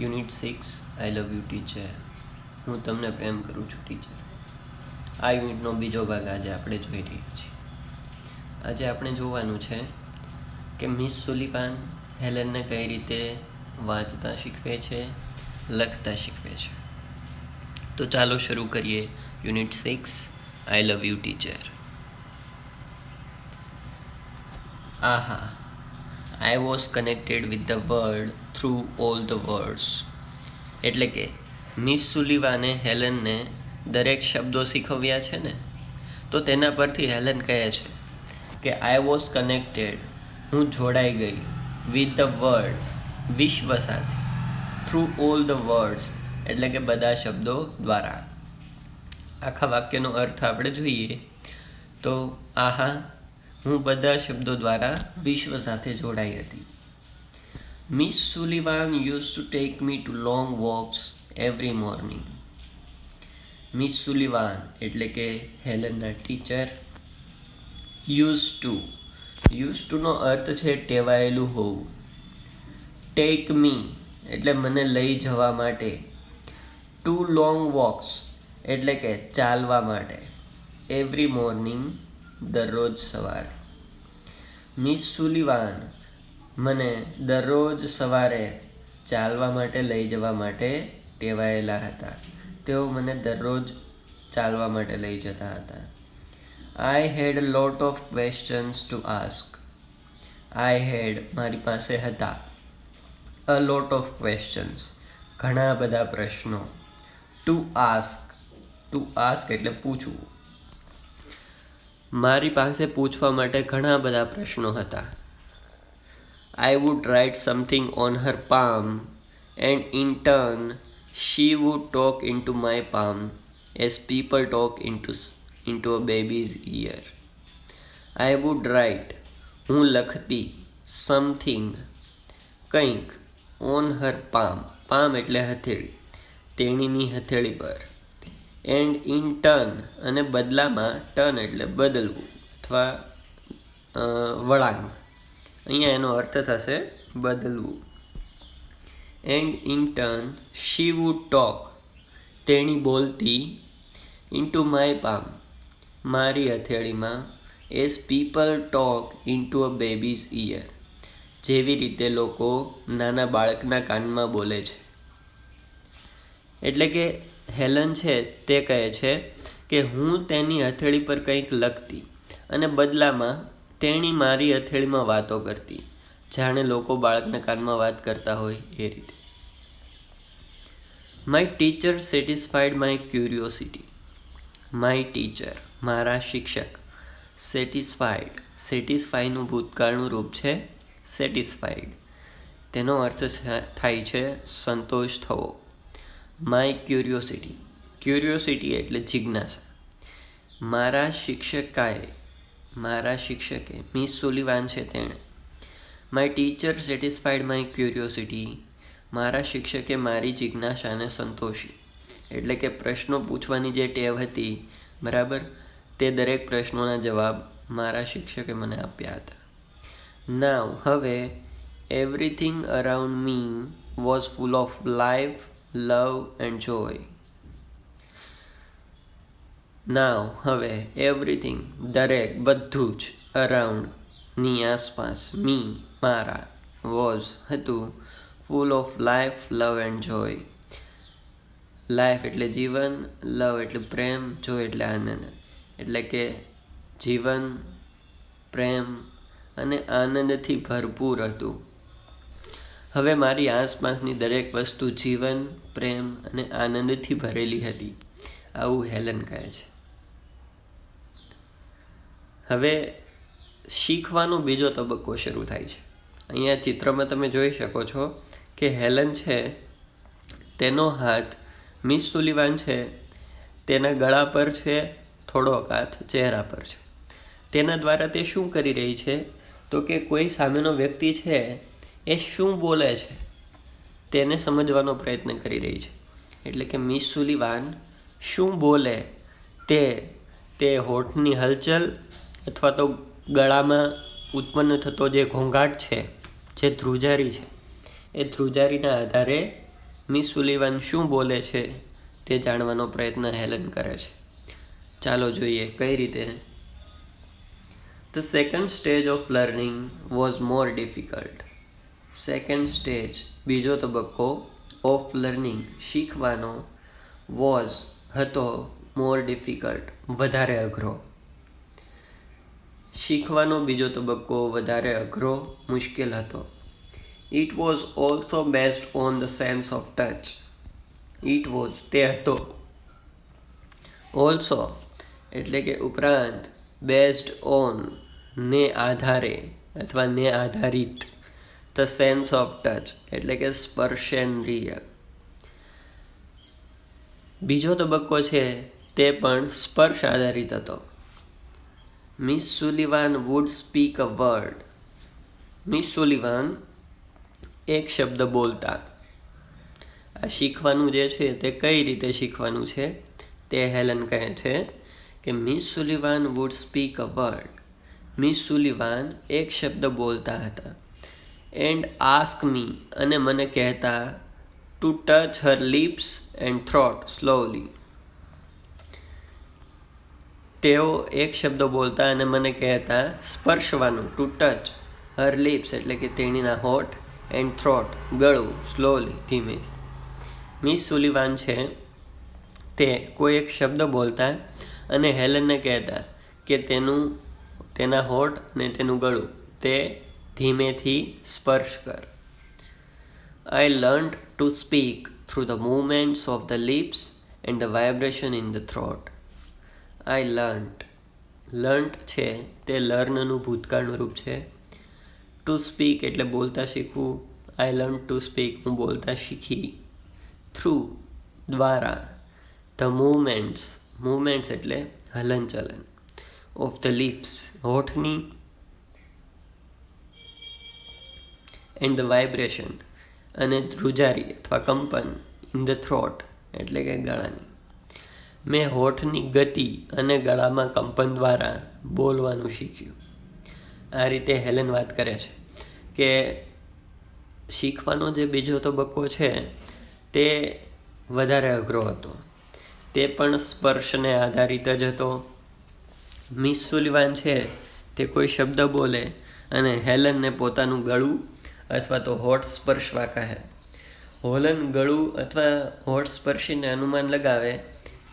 Unit 6 I love you teacher. હું તમને પ્રેમ કરું છું ટીચર. આ યુનિટનો બીજો ભાગ આજે આપણે જોઈ રહ્યા છીએ. આજે આપણે જોવાનું છે કે મિસ સુલિવાન હેલેનને કઈ રીતે વાંચતા શીખવે છે, લખતા શીખવે છે. તો ચાલો શરૂ કરીએ unit 6 I love you teacher. Aha, I was connected with the world through all the words. એટલે કે મિસ સુલિવાને હેલનને દરેક શબ્દો શીખવ્યા છે ને, તો તેના પરથી હેલન કહે છે કે આઈ વોઝ કનેક્ટેડ, હું જોડાઈ ગઈ, વિથ ધ વર્લ્ડ, વિશ્વ સાથે, થ્રુ ઓલ ધ વર્ડ્સ એટલે કે બધા શબ્દો દ્વારા. આખા વાક્યનો અર્થ આપણે જોઈએ તો આહા, હું બધા શબ્દો દ્વારા વિશ્વ સાથે જોડાઈ હતી. Miss Sullivan use to take me to long walks every morning. Miss Sullivan એટલે કે હેલનના ટીચર. યુઝ ટુનો અર્થ છે ટેવાયેલું હોવું. ટેક મી એટલે મને લઈ જવા માટે. ટુ લોંગ વોક્સ એટલે કે ચાલવા માટે. એવરી મોર્નિંગ દરરોજ સવારે. મિસ સુલિવાન મને દરરોજ સવારે ચાલવા માટે લઈ જવા માટે ટેવાયેલા હતા. તેઓ મને દરરોજ ચાલવા માટે લઈ જતા હતા. I had lot of questions to ask. I had મારી પાસે હતા. અ લોટ ઓફ ક્વેશ્ચન્સ ઘણા બધા પ્રશ્નો. ટુ આસ્ક એટલે પૂછવું. મારી પાસે પૂછવા માટે ઘણા બધા પ્રશ્નો હતા. I would write something on her palm and in turn she would talk into my palm as people talk into a baby's ear. I would write હું લખતી, સમથિંગ કંઈક, ઓન હર પામ એટલે હથેળી, તેણીની હથેળી પર. And in turn અને બદલામાં, ટર્ન એટલે બદલવું અથવા વળાંક. અહીંયા એનો અર્થ થશે બદલવું. And in turn she would talk તેણી બોલતી, ઇન્ટુ માય પામ મારી હથેળીમાં, as people talk into a baby's ear જેવી રીતે લોકો નાના બાળકના કાનમાં બોલે છે. એટલે કે હેલન છે તે કહે છે કે હું તેની હથેળી પર કંઈક લખતી અને બદલામાં તેણી મારી હથેળીમાં વાતો કરતી, જાણે લોકો બાળકના કાનમાં વાત કરતા હોય એ રીતે. My teacher satisfied my curiosity. My teacher મારા શિક્ષક. સેટિસ્ફાઈનું ભૂતકાળનું રૂપ છે સેટિસ્ફાઈડ. તેનો અર્થ થાય છે સંતોષ થવો. માય ક્યુરિયોસિટી એટલે જિજ્ઞાસા. મારા શિક્ષકે મિસ સુલિવાન છે તેણે. My teacher satisfied my curiosity. મારા શિક્ષકે મારી જિજ્ઞાસાને સંતોષી. એટલે કે પ્રશ્નો પૂછવાની જે ટેવ હતી, બરાબર, તે દરેક પ્રશ્નોના જવાબ મારા શિક્ષકે મને આપ્યા હતા. નાવ હવે, everything around me was full of life, love and joy. Now હવે, એવરીથિંગ દરેક, બધું જ, અરાઉન્ડ ની આસપાસ, મી મારા, વોઝ હતું, ફૂલ of life, love and Joy. Life એટલે જીવન, લવ એટલે પ્રેમ, જોય એટલે આનંદ. એટલે કે જીવન, પ્રેમ અને આનંદથી ભરપૂર હતું. હવે મારી આસપાસની દરેક વસ્તુ જીવન, પ્રેમ અને આનંદથી ભરેલી હતી. આવું હેલન કહે છે. હવે શીખવાનો બીજો તબક્કો શરૂ થાય છે. અહીંયા ચિત્રમાં તમે જોઈ શકો છો કે હેલન છે તેનો હાથ મિસ સુલિવાન છે તેના ગળા પર છે, થોડોક હાથ ચહેરા પર છે. તેના દ્વારા તે શું કરી રહી છે તો કે કોઈ સામેનો વ્યક્તિ છે એ શું બોલે છે તેને સમજવાનો પ્રયત્ન કરી રહી છે. એટલે કે મિસ સુલિવાન શું બોલે તે હોઠની હલચલ અથવા તો ગળામાં ઉત્પન્ન થતો જે ઘોંઘાટ છે, જે ધ્રુજારી છે, એ ધ્રુજારીના આધારે મિસ સુલિવાન શું બોલે છે તે જાણવાનો પ્રયત્ન હેલન કરે છે. ચાલો જોઈએ કઈ રીતે. The second stage of learning was more difficult. Second stage બીજો તબક્કો ઓફ લર્નિંગ શીખવાનો વોઝ હતો મોર ડિફિકલ્ટ વધારે અઘરો. શીખવાનો બીજો તબક્કો વધારે અઘરો મુશ્કેલ હતો. It was also based on the sense of touch. It was તે હતો. ઓલ્સો એટલે કે ઉપરાંત, બેઝડ ઓન ને આધારે અથવા ને આધારિત, ધ સેન્સ ઓફ ટચ એટલે કે સ્પર્શેન્દ્રિય. બીજો તબક્કો છે તે પણ સ્પર્શ આધારિત હતો. Miss Sullivan wood speak a word. Miss Sullivan એક શબ્દ બોલતા. આ શીખવાનું જે છે તે કઈ રીતે શીખવાનું છે તે હેલન કહે છે કે miss Sullivan wood speak a word. Miss Sullivan એક શબ્દ બોલતા હતા. એન્ડ આસ્ક મી અને મને કહેતા to touch her lips and throat slowly. તેઓ એક શબ્દ બોલતા અને મને કહેતા સ્પર્શવાનું, ટુ ટચ હર લિપ્સ એટલે કે તેણીના હોઠ, એન્ડ થ્રોટ ગળું, સ્લોલી ધીમેથી. મિસ સુલિવાન છે તે કોઈ એક શબ્દ બોલતા અને હેલનને કહેતા કે તેના હોઠ અને તેનું ગળું તે ધીમેથી સ્પર્શ કર. I learned to speak through the movements of the lips and the vibration in the throat. I learnt. Learnt છે તે લર્નનું ભૂતકાળનું રૂપ છે. ટુ સ્પીક એટલે બોલતા શીખવું. આઈ લર્ન ટુ સ્પીક હું બોલતા શીખી. થ્રુ દ્વારા. ધ મૂવમેન્ટ્સ એટલે હલનચલન. ઓફ ધ લિપ્સ હોઠની. એન્ડ ધ વાઇબ્રેશન અને ધ્રુજારી અથવા કંપન. ઇન ધ થ્રોટ એટલે કે ગળાની. મેં હોઠની ગતિ અને ગળામાં કંપન દ્વારા બોલવાનું શીખ્યું. આ રીતે હેલન વાત કરે છે કે શીખવાનો જે બીજો તબક્કો છે તે વધારે અઘરો હતો. તે પણ સ્પર્શને આધારિત જ હતો. મિસ સુલિવાન છે તે કોઈ શબ્દ બોલે અને હેલનને પોતાનું ગળું અથવા તો હોઠ સ્પર્શવા કહે. હોલન ગળું અથવા હોઠ સ્પર્શીને અનુમાન લગાવે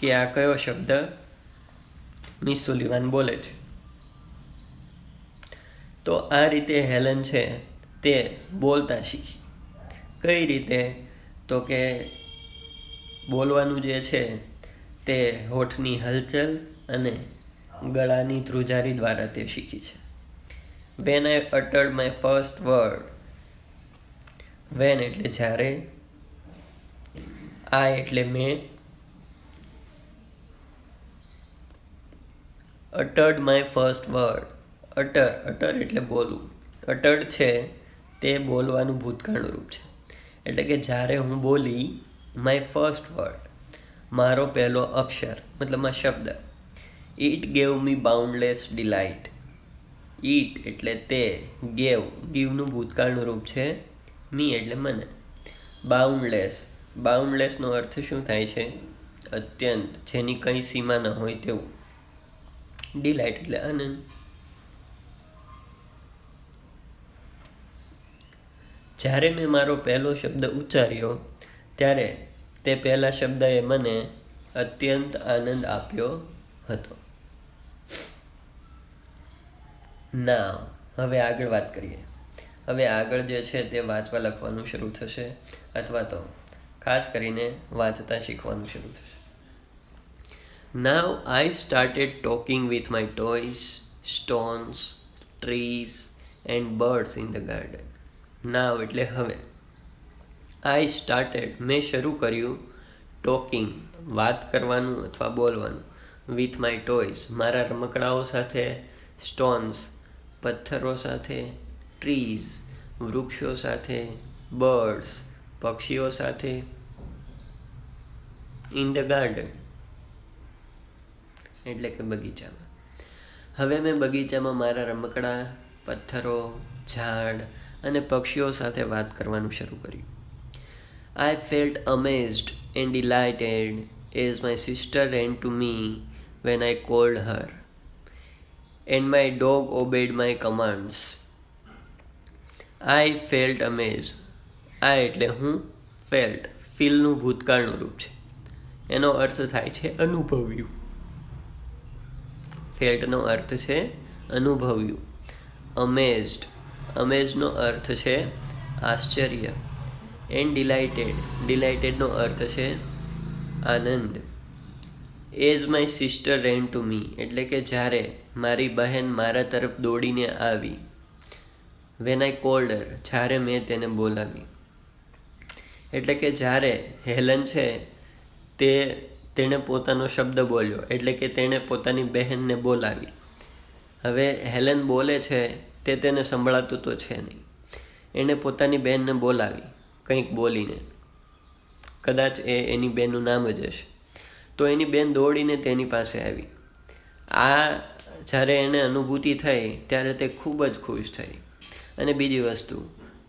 કે આ કયો શબ્દ મિસ સુલિવાન બોલે છે. તો આ રીતે હેલન છે તે બોલતા શીખી. કઈ રીતે? તો કે બોલવાનું જે છે તે હોઠની હલચલ અને ગળાની ધ્રુજારી દ્વારા તે શીખી છે. When I uttered my first word. When એટલે જ્યારે. આઈ એટલે મેં. Uttered my first word. Utter એટલે બોલવું. અટર્ડ છે તે બોલવાનું ભૂતકાળનું રૂપ છે. એટલે કે જ્યારે હું બોલી માય ફર્સ્ટ વર્ડ, મારો પહેલો અક્ષર મતલબમાં શબ્દ. It gave me boundless delight. It એટલે તે. ગીવનું ભૂતકાળનું રૂપ છે. મી એટલે મને. બાઉન્ડલેસનો અર્થ શું થાય છે? અત્યંત, જેની કંઈ સીમા ન હોય તેવું. ડિલાઇટ એટલે આનંદ. જ્યારે મેં મારો પહેલો શબ્દ ઉચ્ચાર્યો ત્યારે તે પહેલા શબ્દએ મને અત્યંત આનંદ આપ્યો હતો. નાવ હવે આગળ વાત કરીએ. હવે આગળ જે છે તે વાંચવા લખવાનું શરૂ થશે અથવા તો ખાસ કરીને વાંચતા શીખવાનું શરૂ થશે. Now I started talking with my toys, stones, trees and birds in the garden. Now એટલે હવે. I started મેં શરૂ કર્યું. ટોકિંગ વાત કરવાનું અથવા બોલવાનું. with my toys મારા રમકડાઓ સાથે. stones પથ્થરો સાથે. trees વૃક્ષો સાથે. birds પક્ષીઓ સાથે. in the garden એટલે કે બગીચામાં. હવે મેં બગીચામાં મારા રમકડા, પથ્થરો, ઝાડ અને પક્ષીઓ સાથે વાત કરવાનું શરૂ કર્યું. I felt amazed and delighted as my sister ran to me when I called her, and my dog obeyed my commands. I felt amazed. આ એટલે હું, ફેલ્ટ ફીલનું ભૂતકાળનું રૂપ છે. એનો અર્થ થાય છે અનુભવ્યું. ફેલ્ટનો અર્થ છે અનુભવ્યું. અમેઝડ, અમેઝનો અર્થ છે આશ્ચર્ય. એન્ડ ડિલાઇટેડ, ડિલાઇટેડનો અર્થ છે આનંદ. As my sister ran to me એટલે કે જ્યારે મારી બહેન મારા તરફ દોડીને આવી. વેન આઈ કોલ્ડ હર, જ્યારે મેં તેને બોલાવી. એટલે કે જ્યારે હેલન છે તેણે પોતાનો શબ્દ બોલ્યો, એટલે કે તેણે પોતાની બહેનને બોલાવી. હવે હેલન બોલે છે તે તેને સંભળાતું તો છે નહીં. એણે પોતાની બહેનને બોલાવી કંઈક બોલીને, કદાચ એની બહેનનું નામ જ હશે. તો એની બહેન દોડીને તેની પાસે આવી. આ જ્યારે એને અનુભૂતિ થઈ ત્યારે તે ખૂબ જ ખુશ થઈ. અને બીજી વસ્તુ,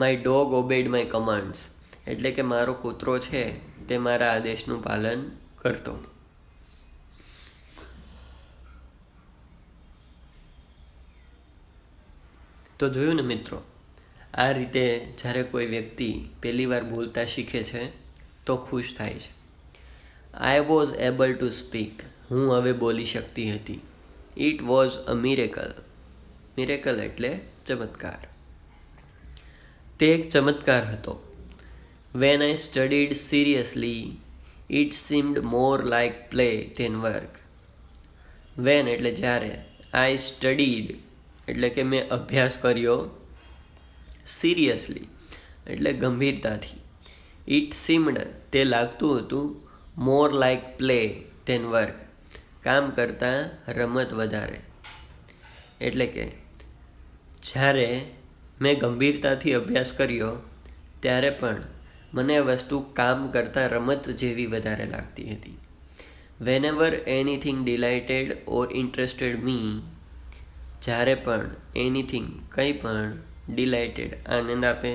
માય ડોગ ઓબેડ માય કમાન્ડ્સ એટલે કે મારો કૂતરો છે તે મારા આદેશનું પાલન કરતો. તો જોયું ને મિત્રો, આ રીતે જ્યારે કોઈ વ્યક્તિ પહેલી વાર બોલતા શીખે છે તો ખુશ થાય છે. I was able to speak, હું હવે બોલી શકતી હતી. It was a miracle, miracle એટલે ચમત્કાર. તે એક ચમત્કાર હતો. When I studied seriously it seemed more like play than work. When એટલે જ્યારે, આઈ સ્ટડીડ એટલે કે મેં અભ્યાસ કર્યો, સિરિયસલી એટલે ગંભીરતાથી, ઇટ સીમ્ડ તે લાગતું હતું, more like play than work કામ કરતાં રમત વધારે. એટલે કે જ્યારે મેં ગંભીરતાથી અભ્યાસ કર્યો ત્યારે પણ મને આ વસ્તુ કામ કરતાં રમત જેવી વધારે લાગતી હતી. વેનેવર એનીથિંગ ડિલાઇટેડ ઓર ઇન્ટરેસ્ટેડ મી, જ્યારે પણ એનીથિંગ કંઈ પણ, ડિલાઇટેડ આનંદ આપે,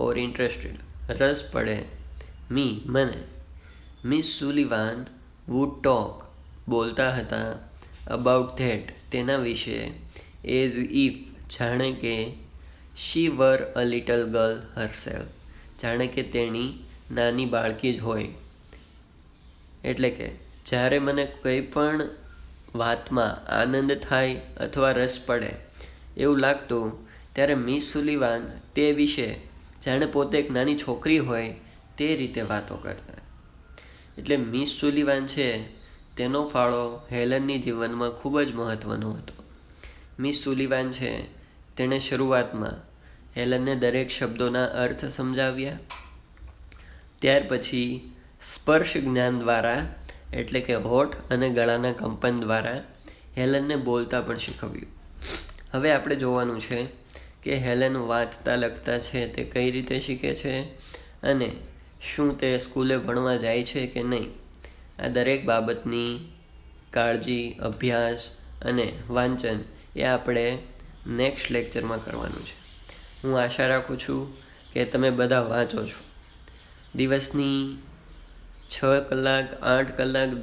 ઓર ઇન્ટરેસ્ટેડ રસ પડે, મી મને, મિસ સુલિવાન વુડ ટોક બોલતા હતા, અબાઉટ ધેટ તેના વિશે, એઝ ઇફ જાણે કે, શી વર અ લિટલ ગર્લ હરસેલ્ફ જાણે કે તેણી નાની બાળકી જ હોય. એટલે કે જ્યારે મને કંઈ પણ વાતમાં આનંદ થાય અથવા રસ પડે એવું લાગતું ત્યારે મિસ સુલિવાન તે વિશે જાણે પોતે એક નાની છોકરી હોય તે રીતે વાતો કરતા. એટલે મિસ સુલિવાન છે તેનો ફાળો હેલનની જીવનમાં ખૂબ જ મહત્ત્વનો હતો. મિસ સુલિવાન છે તેણે શરૂઆતમાં હેલનને દરેક શબ્દોના અર્થ સમજાવ્યા. ત્યાર પછી સ્પર્શ જ્ઞાન દ્વારા એટલે કે હોઠ અને ગળાના કંપન દ્વારા હેલનને બોલતા પણ શીખવ્યું. હવે આપણે જોવાનું છે કે હેલન વાંચતા લખતા છે તે કઈ રીતે શીખે છે અને શું તે સ્કૂલે ભણવા જાય છે કે નહીં. આ દરેક બાબતની કાળજી, અભ્યાસ અને વાંચન એ આપણે નેક્સ્ટ લેક્ચરમાં કરવાનું છે. હું આશા રાખું છું કે તમે બધા વાંચો છો. દિવસની 6 કલાક 8 કલાક